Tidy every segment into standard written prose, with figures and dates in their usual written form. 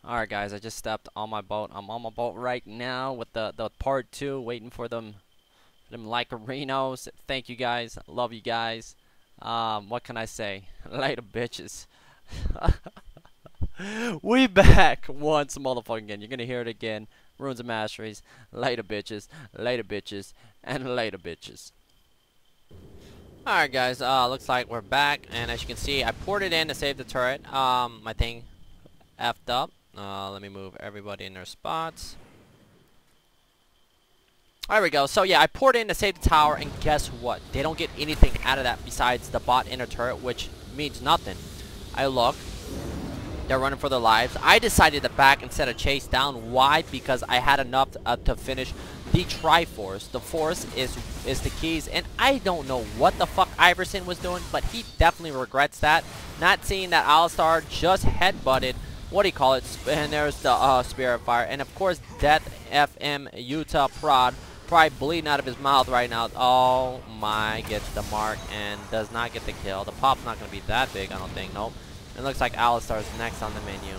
Alright guys, I just stepped on my boat. I'm on my boat right now with the part 2, waiting for them Lycorinos. Thank you guys. Love you guys. What can I say? Later bitches. We back once motherfucking again. You're gonna hear it again. Runes of Masteries. Later bitches. Later bitches. And later bitches. Alright guys, looks like we're back, and as you can see I poured it in to save the turret. My thing effed up. Let me move everybody in their spots. There we go. So yeah, I poured in to save the tower, and guess what? They don't get anything out of that besides the bot inner turret, which means nothing. I look. They're running for their lives. I decided to back instead of chase down. Why? Because I had enough to finish the Triforce. The Force is the keys, and I don't know what the fuck Iverson was doing, but he definitely regrets that. Not seeing that ALLLLLL just headbutted, what do you call it, and there's the Spirit Fire, and of course Death FM Utah Prod, probably bleeding out of his mouth right now. Oh my, gets the mark and does not get the kill. The pop's not going to be that big, I don't think. Nope. It looks like ALLLLL is next on the menu.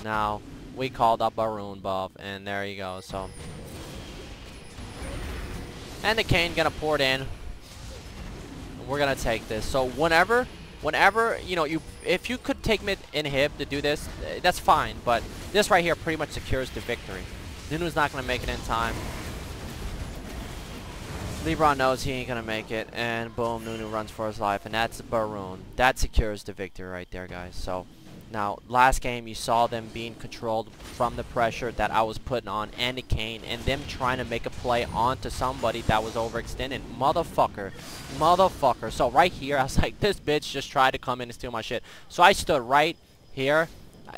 Now, we called up a rune buff, and there you go. So, and the Kane gonna pour it in. We're gonna take this. So whenever you know, if you could take mid inhib to do this, that's fine. But this right here pretty much secures the victory. Nunu's not gonna make it in time. Reborn knows he ain't gonna make it, and boom, Nunu runs for his life, and that's Baroon. That secures the victory right there, guys. So, now, last game, you saw them being controlled from the pressure that I was putting on Andy Kane, and them trying to make a play onto somebody that was overextended. Motherfucker. Motherfucker. So, right here, I was like, this bitch just tried to come in and steal my shit. So, I stood right here.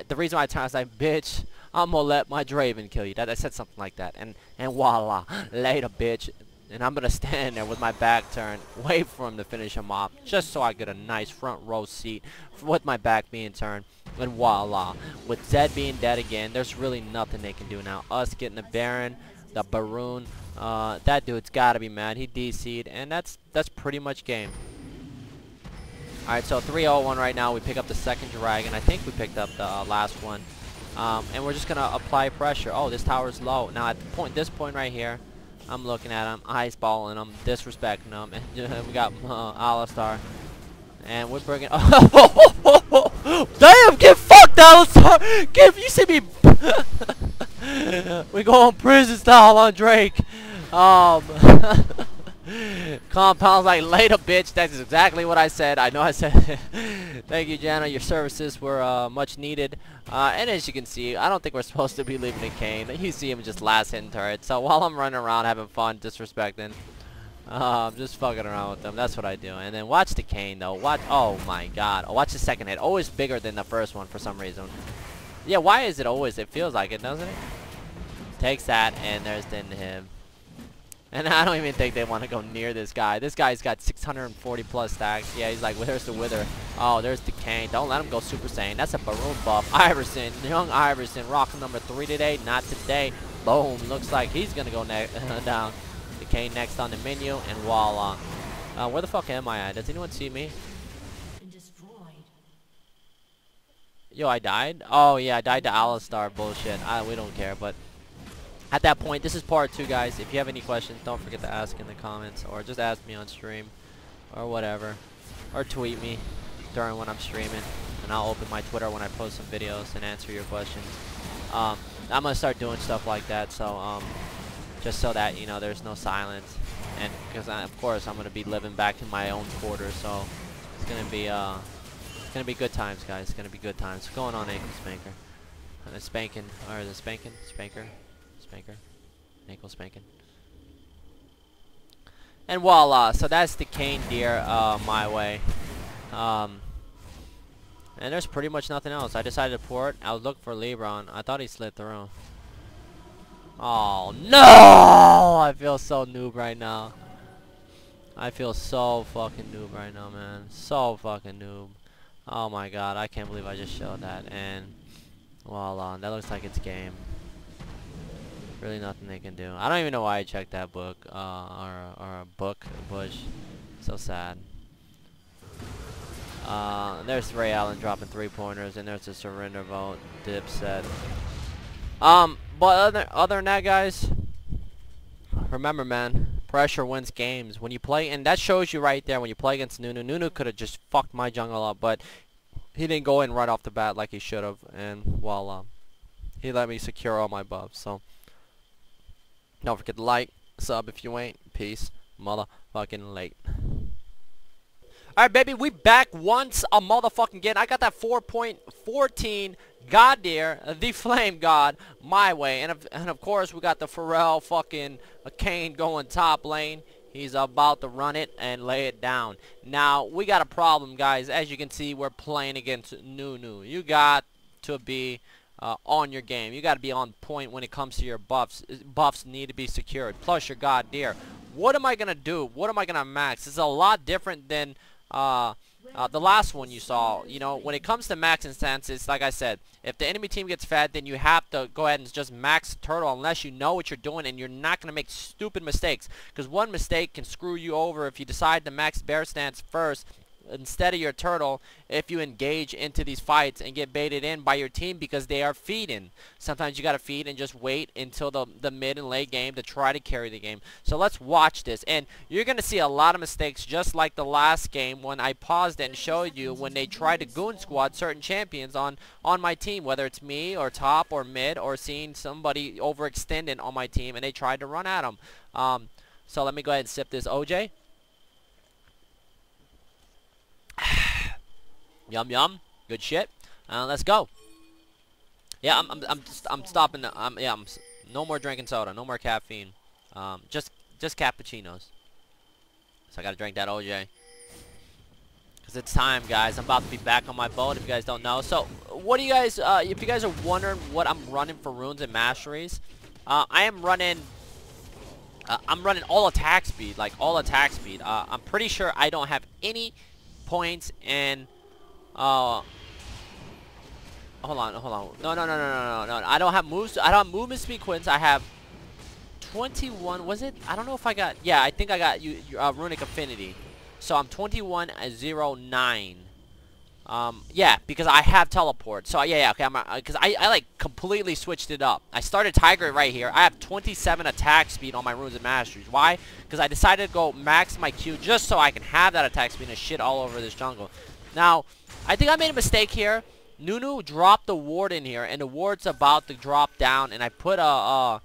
The reason why I was like, bitch, I'm gonna let my Draven kill you. I said something like that, and voila. Later, bitch. And I'm going to stand there with my back turned, wait for him to finish him off, just so I get a nice front row seat with my back being turned. And voila. With Zed being dead again, there's really nothing they can do now. Us getting the Baron, the Baroon, that dude's got to be mad. He DC'd, and that's pretty much game. Alright, so 3-0-1 right now. We pick up the second dragon. I think we picked up the last one. And we're just going to apply pressure. Oh, this tower's low. Now, at this point right here, I'm looking at him, ice balling him, disrespecting him, and we got ALLLLL, and we're bringing. Oh, damn! Get fucked, ALLLLL! Give you see me? We go on prison style on Drake. Compounds like later, bitch. That's exactly what I said. I know I said. Thank you, Jana. Your services were much needed. And as you can see, I don't think we're supposed to be leaving a Kane. You see him just last hitting turret. So while I'm running around having fun, disrespecting, just fucking around with them. That's what I do. And then watch the Kane though. Watch. Oh my God. Oh, watch the second hit. Always bigger than the first one for some reason. Yeah. Why is it always? It feels like it, doesn't it? Takes that, and there's the him. And I don't even think they want to go near this guy. This guy's got 640 plus stacks. Yeah, he's like, where's the Wither? Oh, there's the Kane. Don't let him go Super Saiyan. That's a Baroon buff. Iverson, young Iverson, rocking number 3 today. Not today. Boom. Looks like he's going to go down. The Kane next on the menu, and voila. Where the fuck am I at? Does anyone see me? Yo, I died? Oh, yeah, I died to ALLLLL bullshit. We don't care, but at that point, this is part 2, guys. If you have any questions, don't forget to ask in the comments, or just ask me on stream, or whatever, or tweet me during when I'm streaming, and I'll open my Twitter when I post some videos and answer your questions. I'm gonna start doing stuff like that, so just so that, you know, there's no silence, and because of course I'm gonna be living back in my own quarters, so it's gonna be good times, guys. It's gonna be good times. What's going on, ankle spanker? Spanking, or the spanking, spanker. Spanker, ankle spanking, and voila. So that's the Kane deer my way, and there's pretty much nothing else. I decided to pour it. I was looking for Lebron. I thought he slid through. Oh no! I feel so noob right now. I feel so fucking noob right now, man. So fucking noob. Oh my God, I can't believe I just showed that. And voila, that looks like it's game. Really nothing they can do. I don't even know why I checked that book, or a book bush. So sad. There's Ray Allen dropping 3-pointers, and there's a surrender vote. Dipset. But other than that, guys, remember, man, pressure wins games. When you play, and that shows you right there, when you play against Nunu, Nunu could have just fucked my jungle up, but he didn't go in right off the bat like he should have, and well, he let me secure all my buffs. So don't forget to like, sub if you ain't. Peace, motherfucking late. Alright, baby, we back once a motherfucking again. I got that 4.14 Godyr, the Flame God, my way. And of course, we got the Pharrell fucking Kane going top lane. He's about to run it and lay it down. Now, we got a problem, guys. As you can see, we're playing against Nunu. You got to be on your game. You got to be on point when it comes to your buffs. Buffs need to be secured. Plus your Godyr. What am I going to do? What am I going to max? It's a lot different than the last one you saw. You know, when it comes to max instances, like I said, if the enemy team gets fed, then you have to go ahead and just max turtle unless you know what you're doing and you're not going to make stupid mistakes. Because one mistake can screw you over if you decide to max bear stance first instead of your turtle, if you engage into these fights and get baited in by your team because they are feeding. Sometimes you got to feed and just wait until the mid and late game to try to carry the game. So let's watch this, and you're going to see a lot of mistakes just like the last game when I paused it and showed you when they tried to goon squad certain champions on my team, whether it's me or top or mid or seeing somebody overextended on my team and they tried to run at them. So let me go ahead and sip this OJ. Yum yum, good shit. Let's go. Yeah, I'm stopping. No more drinking soda, no more caffeine. Just cappuccinos. So I gotta drink that OJ. Cause it's time, guys. I'm about to be back on my boat. If you guys don't know, so what do you guys? If you guys are wondering what I'm running for runes and masteries, I am running. I'm running all attack speed, like all attack speed. I'm pretty sure I don't have any points in. Hold on. No. I don't have moves. I don't have movement speed quints. I have 21. Was it? I don't know if I got. Yeah, I think I got runic affinity. So I'm 2109. Yeah, because I have teleport. So yeah, okay. Because I like completely switched it up. I started Tiger right here. I have 27 attack speed on my runes and masteries. Why? Because I decided to go max my Q just so I can have that attack speed and shit all over this jungle. Now, I think I made a mistake here. Nunu dropped the ward in here, and the ward's about to drop down, and I put that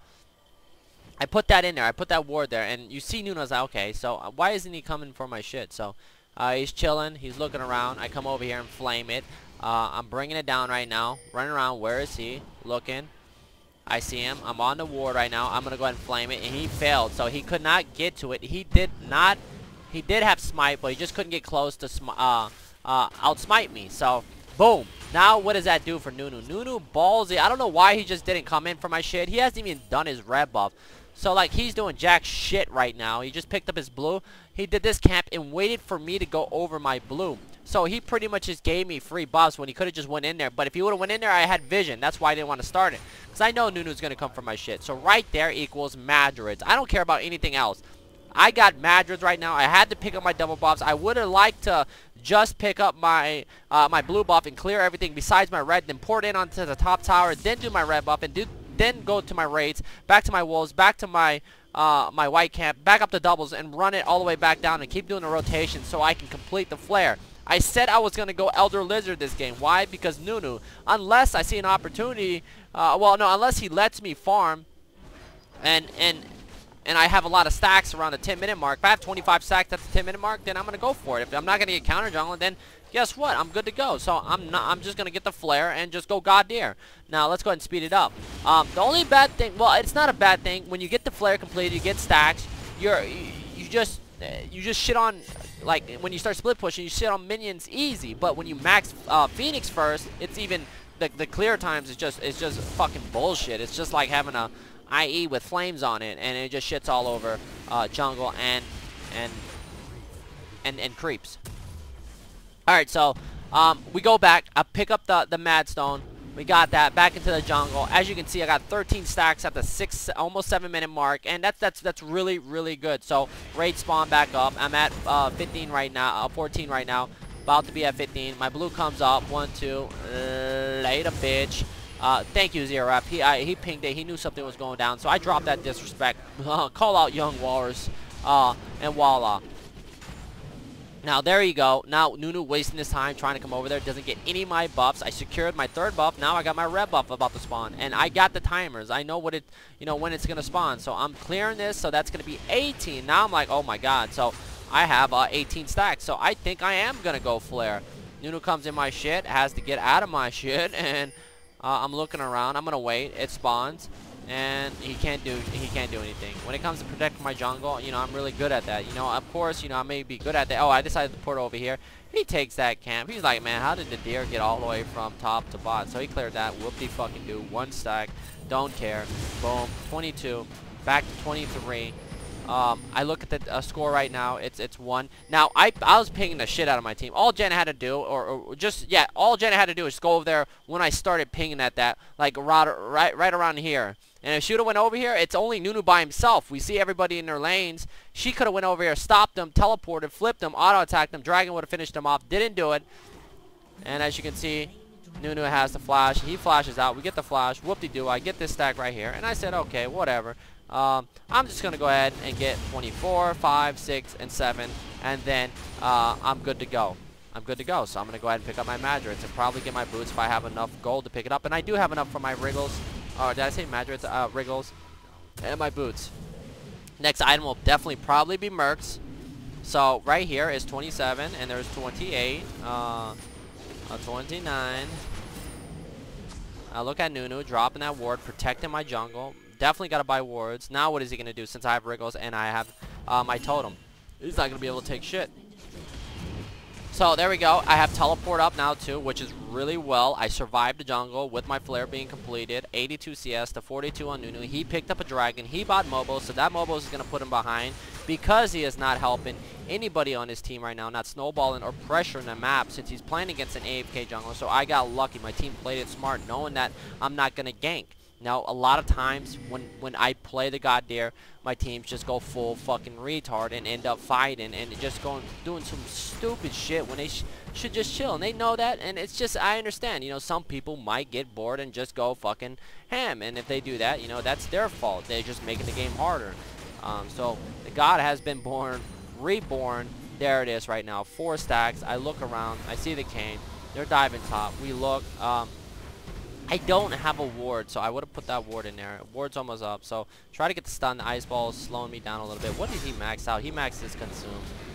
in there. I put that ward there, and you see Nunu's like, okay, so why isn't he coming for my shit? So he's chilling. He's looking around. I come over here and flame it. I'm bringing it down right now. Running around. Where is he? Looking. I see him. I'm on the ward right now. I'm going to go ahead and flame it, and he failed, so he could not get to it. He did have smite, but he just couldn't get close to outsmite me. So boom. Now what does that do for Nunu? Nunu ballsy. I don't know why he just didn't come in for my shit. He hasn't even done his red buff. So like he's doing jack shit right now. He just picked up his blue. He did this camp and waited for me to go over my blue. So he pretty much just gave me free buffs when he could have just went in there. But if he would have went in there, I had vision. That's why I didn't want to start it. Because I know Nunu's going to come for my shit. So right there equals Madrids. I don't care about anything else. I got Madrids right now. I had to pick up my double buffs. I would have liked to just pick up my my blue buff and clear everything besides my red, then pour it in onto the top tower, then do my red buff, and then go to my raids, back to my wolves, back to my my white camp, back up the doubles, and run it all the way back down and keep doing the rotation so I can complete the flare. I said I was going to go Elder Lizard this game. Why? Because Nunu, unless I see an opportunity, well, no, unless he lets me farm, and I have a lot of stacks around the 10-minute mark. If I have 25 stacks at the 10-minute mark, then I'm going to go for it. If I'm not going to get counter jungle, then guess what? I'm good to go. So I'm just going to get the flare and just go Godyr. Now, let's go ahead and speed it up. The only bad thing, well, it's not a bad thing. When you get the flare completed, you get stacks, you just shit on, like, when you start split pushing, you shit on minions easy. But when you max Phoenix first, it's even, the clear times is just fucking bullshit. It's just like having a IE with flames on it, and it just shits all over jungle and creeps. Alright, so we go back. I pick up the Madstone. We got that back into the jungle. As you can see, I got 13 stacks at the almost 7-minute mark, and that's really, really good. So raid spawn back up. I'm at 15 right now, 14 right now. About to be at 15. My blue comes up. 1, 2. Later, bitch. Thank you, Zero Rap. He pinged it. He knew something was going down, so I dropped that disrespect. Call out Young Walrus, and voila. Now, there you go. Now, Nunu wasting his time trying to come over there. Doesn't get any of my buffs. I secured my third buff. Now I got my red buff about to spawn. And I got the timers. I know what it, when it's going to spawn. So I'm clearing this. So that's going to be 18. Now I'm like, oh my god. So I have 18 stacks. So I think I am going to go flare. Nunu comes in my shit. Has to get out of my shit. And I'm looking around. I'm going to wait. It spawns. And he can't do anything. When it comes to protecting my jungle, I'm really good at that. Of course, I may be good at that. Oh, I decided to port over here. He takes that camp. He's like, man, how did the deer get all the way from top to bot? So he cleared that. Whoop-de-fucking-do. 1 stack. Don't care. Boom. 22. Back to 23. I look at the score right now. It's 1. Now I was pinging the shit out of my team. All Jenna had to do, all Jenna had to do is go over there when I started pinging at that, like right around here. And if she would have went over here, it's only Nunu by himself. We see everybody in their lanes. She could have went over here, stopped them, teleported, flipped them, auto attacked them. Dragon would have finished them off. Didn't do it. And as you can see, Nunu has the flash. He flashes out. We get the flash. Whoop-de-doo. I get this stack right here. And I said, okay, whatever. I'm just going to go ahead and get 24, 5, 6, and 7. And then I'm good to go. I'm good to go. So I'm going to go ahead and pick up my Madrits and probably get my boots if I have enough gold to pick it up. And I do have enough for my Wriggles. Or did I say Madrits? Wriggles. And my boots. Next item will definitely probably be Mercs. So right here is 27. And there's 28. 29. Look at Nunu dropping that ward, protecting my jungle. Definitely got to buy wards. Now what is he going to do since I have Wriggles and I have my totem? He's not going to be able to take shit. So there we go. I have teleport up now too, which is really well. I survived the jungle with my flare being completed. 82 CS to 42 on Nunu. He picked up a dragon. He bought Mobo, so that Mobo is going to put him behind because he is not helping anybody on his team right now, not snowballing or pressuring the map since he's playing against an AFK jungler. So I got lucky. My team played it smart, knowing that I'm not going to gank. Now, a lot of times when I play the Godyr, my teams just go full fucking retard and end up fighting and just doing some stupid shit when they should just chill. And they know that, and it's just, I understand. Some people might get bored and just go fucking ham. And if they do that, that's their fault. They're just making the game harder. So, the God has been born, reborn. There it is right now. 4 stacks. I look around. I see the cane. They're diving top. We look. I don't have a ward, so I would have put that ward in there. Ward's almost up, so try to get the stun. The ice ball is slowing me down a little bit. What did he max out? He maxed his consume.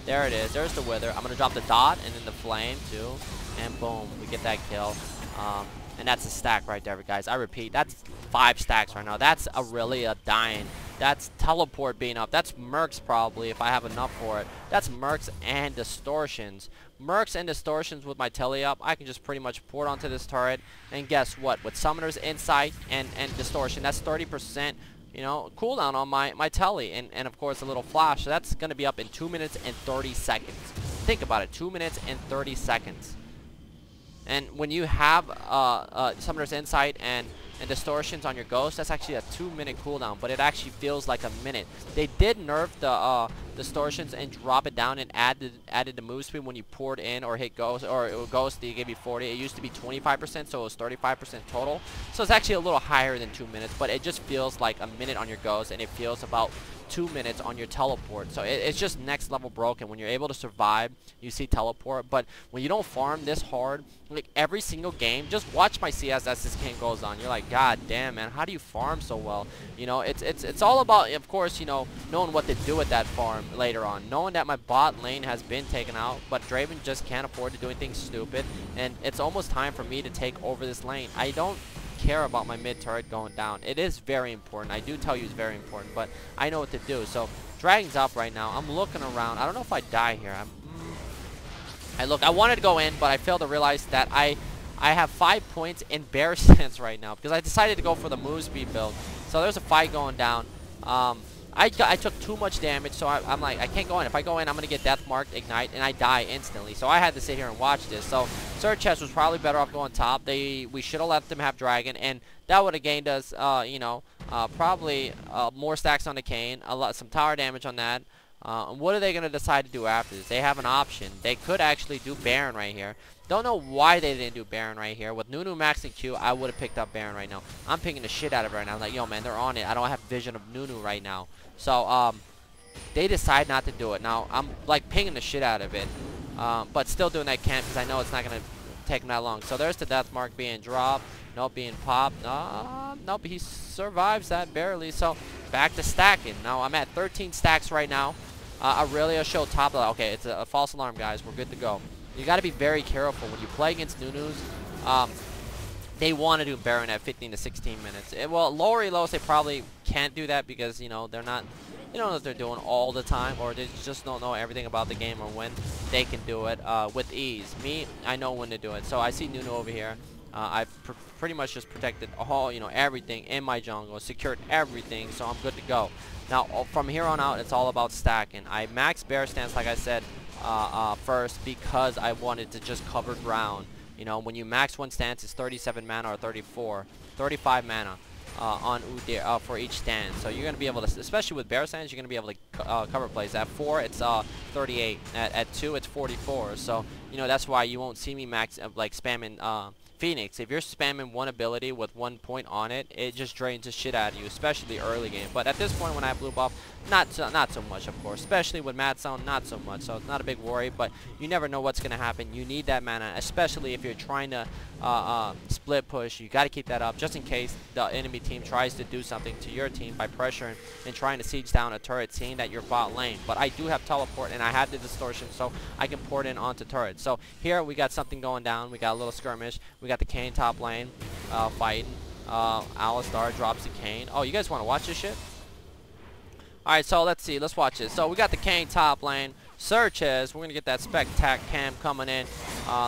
There it is. There's the wither. I'm going to drop the dot and then the flame, too. And boom, we get that kill. And that's a stack right there, guys. I repeat, that's 5 stacks right now. That's really a dying. That's teleport being up. That's Mercs probably, if I have enough for it. That's Mercs and distortions. Mercs and distortions with my telly up, I can just pretty much port onto this turret. And guess what? With Summoner's Insight and distortion, that's 30%, cooldown on my telly. And of course, a little flash. So that's going to be up in 2 minutes and 30 seconds. Think about it. 2 minutes and 30 seconds. And when you have Summoner's Insight and distortions on your ghost, that's actually a 2-minute cooldown, but it actually feels like a minute. They did nerf the distortions and drop it down and added the move speed when you poured in or hit ghost, or ghost they gave you 40. It used to be 25%, so it was 35% total. So it's actually a little higher than 2 minutes, but it just feels like a minute on your ghost, and it feels about 2 minutes on your teleport. So it's just next level broken. When you're able to survive, you see teleport. But when you don't farm this hard, like every single game, just watch my CS as this game goes on. You're like, god damn, man, how do you farm so well? It's all about, of course, knowing what to do with that farm later on. Knowing that my bot lane has been taken out, but Draven just can't afford to do anything stupid, and it's almost time for me to take over this lane. I don't care about my mid turret going down. It is very important. I do tell you it's very important, but I know what to do. So Dragon's up right now. I'm looking around. I don't know if I die here. I wanted to go in, but I failed to realize that I have 5 points in bear stance right now because I decided to go for the move speed build. So there's a fight going down. I took too much damage, so I'm like, I can't go in. If I go in, I'm going to get death marked, ignite, and I die instantly. So I had to sit here and watch this. So SirhcEz was probably better off going top. We should have let them have dragon, and that would have gained us, probably more stacks on the cane, some tower damage on that. What are they going to decide to do after this? They have an option. They could actually do Baron right here. Don't know why they didn't do Baron right here. With Nunu Max and Q, I would have picked up Baron right now. I'm picking the shit out of it right now. I'm like, yo, man, they're on it. I don't have vision of Nunu right now. So, they decide not to do it. Now, I'm, like, pinging the shit out of it. But still doing that camp because I know it's not going to take him that long. So, there's the death mark being dropped. Nope, being popped. Nope, he survives that barely. So, back to stacking. Now, I'm at 13 stacks right now. Aurelia show top. Okay, it's a false alarm, guys. We're good to go. You got to be very careful when you play against Nunus. They want to do Baron at 15 to 16 minutes. Well, lower elos, they probably can't do that because, you know, they're not, they don't know what they're doing all the time, or they just don't know everything about the game or when they can do it with ease. Me, I know when to do it. So I see Nunu over here. I've pretty much just protected all, you know, everything in my jungle, secured everything, so I'm good to go. Now, from here on out, it's all about stacking. I maxed bear stance, like I said, first because I wanted to just cover ground. You know, when you max one stance, it's 37 mana or 35 mana on UDYR for each stance. So you're going to be able to, especially with bear stance, you're going to be able to cover plays. At 4, it's 38. At 2, it's 44. So, you know, that's why you won't see me max, like, spamming Phoenix. If you're spamming one ability with 1 point on it, it just drains the shit out of you, especially early game. But at this point, when I have blue buff, not so much, of course. Especially with Mad Sound, not so much. So it's not a big worry, but you never know what's going to happen. You need that mana, especially if you're trying to split push. You got to keep that up just in case the enemy team tries to do something to your team by pressuring and trying to siege down a turret, seeing that you're bot lane. But I do have teleport, and I have the distortion, so I can port in onto turrets. So here we got something going down. We got a little skirmish. We got the Kayn top lane fighting. ALLLLLL drops the Kayn. Oh, you guys want to watch this shit? Alright, so let's see. Let's watch it. So we got the Kayn top lane. SirhcEz, we're going to get that spectac cam coming in.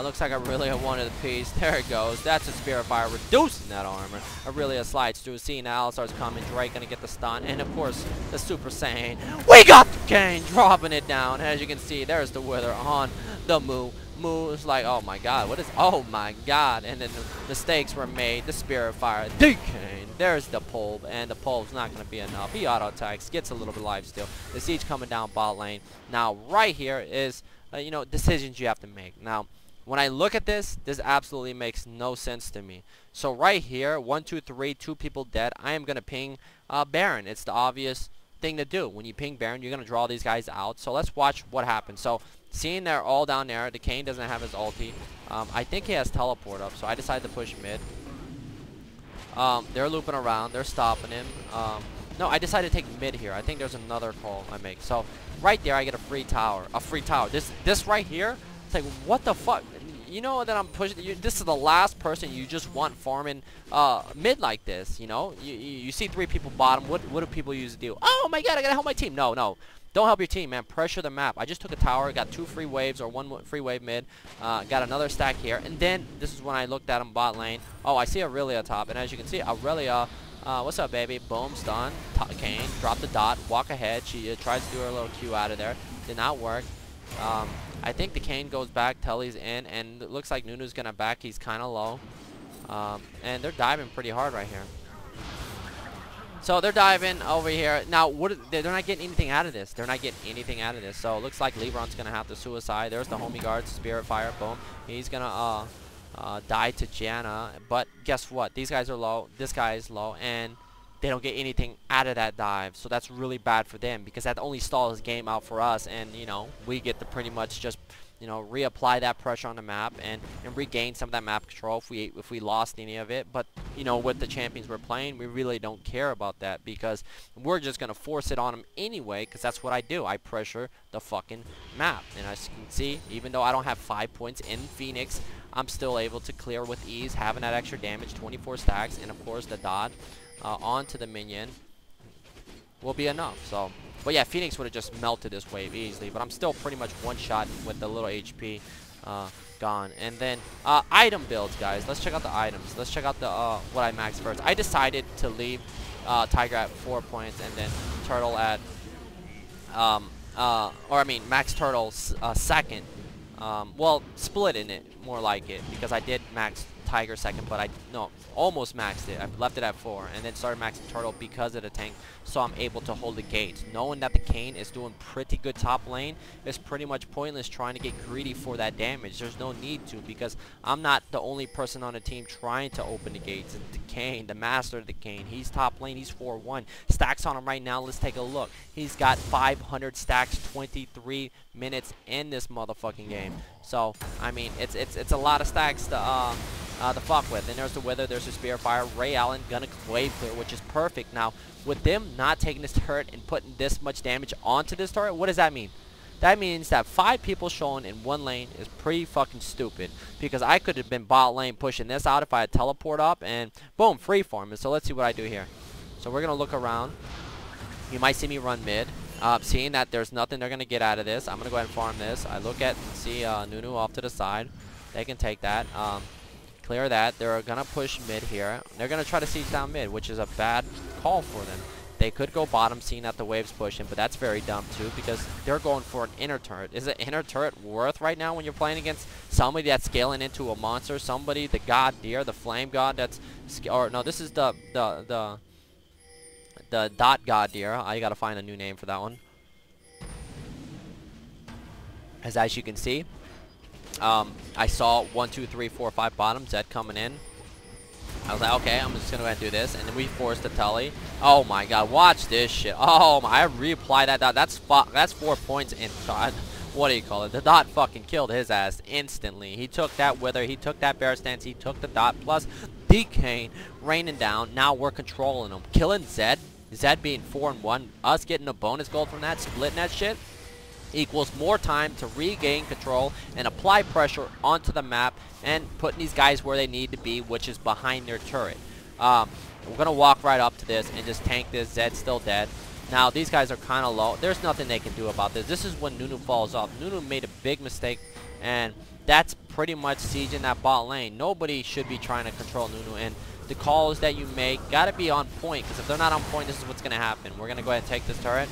Looks like Aurelia wanted the piece. There it goes. That's a Spirit Fire reducing that armor. Aurelia slides through. Seeing ALLLLL starts coming. Drake going to get the stun. And of course, the Super Saiyan. We got the Kayn dropping it down. As you can see, there's the Wither on the move. Moves like, oh my god, what is, oh my god, and then the stakes were made. The Spirit Fire, the Kayn, there's the pull, and the pull's not going to be enough. He auto attacks, gets a little bit of life steal. The siege coming down bot lane. Now right here is you know, decisions you have to make. Now when I look at this absolutely makes no sense to me. So right here, 1 2 3, 2 people dead. I am going to ping Baron. It's the obvious thing to do. When you ping Baron, you're going to draw these guys out. So let's watch what happens. So seeing they're all down there, the Kayn doesn't have his ulti. I think he has teleport up, so I decided to push mid. They're looping around. They're stopping him. No, I decided to take mid here. I think there's another call I make. So right there, I get a free tower. This right here, it's like, what the fuck? You know that I'm pushing. This is the last person you just want farming mid like this. You know, you see 3 people bottom. What do people usually do? Oh my god, I gotta help my team. No. Don't help your team, man. Pressure the map. I just took a tower, got 2 free waves, or 1 free wave mid. Got another stack here. And then, this is when I looked at him bot lane. Oh, I see Aurelia top. And as you can see, Aurelia, what's up, baby? Boom, stun. Kayn, drop the dot, walk ahead. She tries to do her little Q out of there. Did not work. I think the Kayn goes back, Telly's in, and it looks like Nunu's going to back. He's kind of low. And they're diving pretty hard right here. So they're diving over here. Now, they're not getting anything out of this. They're not getting anything out of this. So it looks like Lebron's going to have to suicide. There's the homie guards, Spirit Fire, boom. He's going to die to Janna. But guess what? These guys are low. This guy is low. And they don't get anything out of that dive. So that's really bad for them because that only stalls the game out for us. And, you know, we get to pretty much just, you know, reapply that pressure on the map and regain some of that map control if we lost any of it. But, you know, with the champions we're playing, we really don't care about that because we're just going to force it on them anyway because that's what I do. I pressure the fucking map. And as you can see, even though I don't have 5 points in Phoenix, I'm still able to clear with ease, having that extra damage, 24 stacks, and of course the dot onto the minion will be enough. So, but yeah, Phoenix would have just melted this wave easily, but I'm still pretty much one shot with the little HP gone. And then item builds, guys. Let's check out the items. Let's check out the what I maxed first. I decided to leave Tiger at 4 points and then Turtle at max Turtle second. Well, split in it, more like it, because I did max Tiger second, but almost maxed it. I left it at 4 and then started maxing Turtle because of the tank, so I'm able to hold the gates. Knowing that the Kane is doing pretty good top lane, it's pretty much pointless trying to get greedy for that damage. There's no need to, because I'm not the only person on the team trying to open the gates. And the Kane, the master of the Kane, he's top lane, he's 4-1. Stacks on him right now, let's take a look. He's got 500 stacks, 23 minutes in this motherfucking game. So, I mean, it's a lot of stacks to fuck with. And there's the Wither, there's the Spear Fire. Ray Allen gonna wave clear, which is perfect. Now, with them not taking this turret and putting this much damage onto this turret, what does that mean? That means that 5 people showing in one lane is pretty fucking stupid. Because I could have been bot lane pushing this out if I had teleport up and boom, freeform. And so let's see what I do here. So we're gonna look around. You might see me run mid. Seeing that there's nothing they're gonna get out of this, I'm gonna go ahead and farm this. I look at and see Nunu off to the side. They can take that. Clear that. They're gonna push mid here. They're gonna try to siege down mid, which is a bad call for them. They could go bottom, seeing that the wave's pushing, but that's very dumb too, because they're going for an inner turret. Is an inner turret worth right now when you're playing against somebody that's scaling into a monster? Somebody, the Godyr, the flame god, that's, or no, this is the dot Godyr. I gotta find a new name for that one. As you can see, I saw 1, 2, 3, 4, 5 bottom Zed coming in. I was like, okay, I'm just gonna go ahead and do this, and then we forced the telly. Oh my god, watch this shit. Oh my, I reapply that dot. That's 4 points in dot. What do you call it? The dot fucking killed his ass instantly. He took that Wither, he took that bear stance, he took the dot, plus the Kane raining down. Now we're controlling him, killing Zed. Zed being 4-1, us getting a bonus gold from that, splitting that shit, equals more time to regain control and apply pressure onto the map and putting these guys where they need to be, which is behind their turret. We're going to walk right up to this and just tank this. Zed's still dead. Now, these guys are kind of low. There's nothing they can do about this. This is when Nunu falls off. Nunu made a big mistake, and that's pretty much sieging that bot lane. Nobody should be trying to control Nunu, and the calls that you make got to be on point, because if they're not on point, this is what's going to happen. We're going to go ahead and take this turret.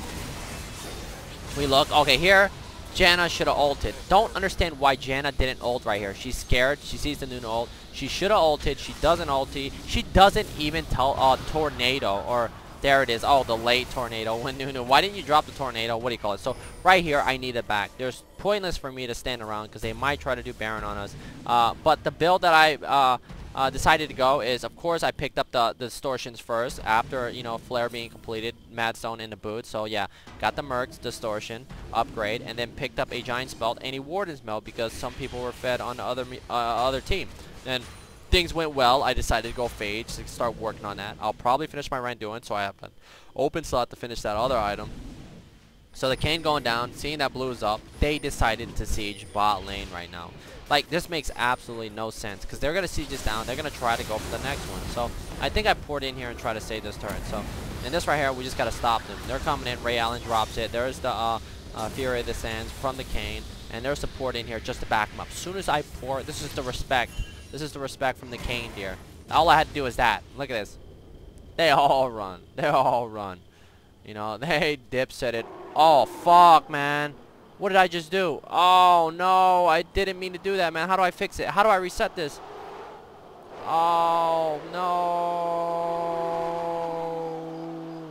We look. Okay, here, Janna should have ulted. Don't understand why Janna didn't ult right here. She's scared. She sees the Nunu ult. She should have ulted. She doesn't ulti. She doesn't even tell tornado, or there it is. Oh, the late tornado when Nunu. Why didn't you drop the tornado? What do you call it? So right here, I need it back. There's pointless for me to stand around because they might try to do Baron on us. But the build that I decided to go is, of course, I picked up the distortions first after, you know, flare being completed, Madstone in the boot. So yeah, got the Mercs distortion upgrade, and then picked up a Giant's belt and a Warden's belt because some people were fed on the other team. And things went well. I decided to go Phage to start working on that. I'll probably finish my Randuin, so I have an open slot to finish that other item. So the Kane going down, seeing that blue is up, they decided to siege bot lane right now. Like, this makes absolutely no sense, because they're going to siege this down. They're going to try to go for the next one. So I think I poured in here and try to save this turret. So in this right here, we just got to stop them. They're coming in. Ray Allen drops it. There's the Fury of the Sands from the Kane, and there's support in here just to back them up. As soon as I pour, this is the respect. This is the respect from the Kane deer. All I had to do is that. Look at this. They all run. They all run. You know, they dipset it. Oh, fuck, man. What did I just do? Oh, no. I didn't mean to do that, man. How do I fix it? How do I reset this? Oh,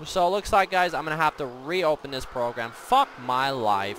no. So, it looks like, guys, I'm going to have to reopen this program. Fuck my life.